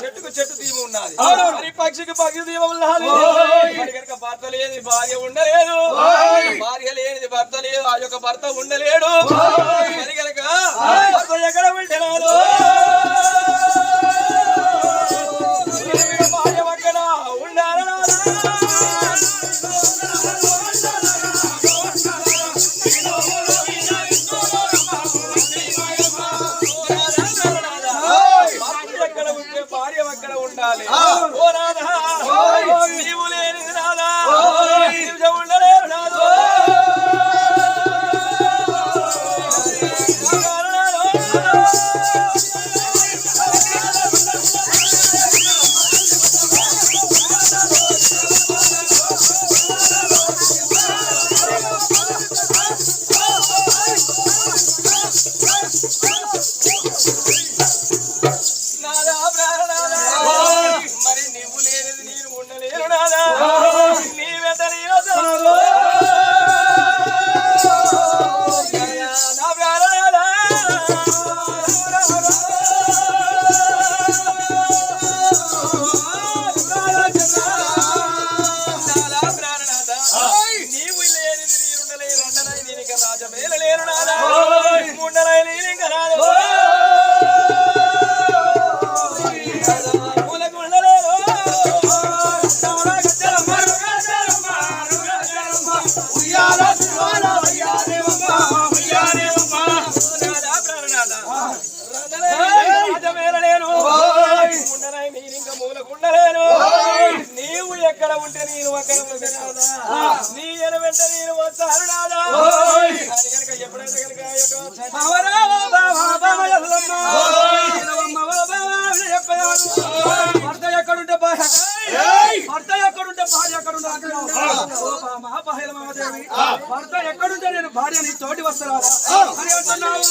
చెట్టుకు చెట్టు దీపం ఉన్నది మరి పక్షికి పక్షి దీపం ఉన్నది మరి కనుక భర్త లేని భార్య ఉండలేదు భార్య లేనిది భర్త లేదు ఆ యొక్క భర్త ఉండలేడు మరి కనుక భర్త ఎక్కడ ఉంటున్నాడు భార్య అక్కడ ఉండాలి ఓ రాధా నీవు లేని రాధా ఉండలేరు నాదో నీవు ఎక్కడ ఉంటే నేను అక్కడ నీ వెంట నేను వస్తాను నాదా కనుక ఎప్పుడైతే భర్త ఎక్కడుంటే భర్త ఎక్కడుంటే భార్య ఎక్కడుంటే మహాదేవి భర్త ఎక్కడుంటే నేను భార్య నీ తోటి వస్తారా అని అంటున్నావు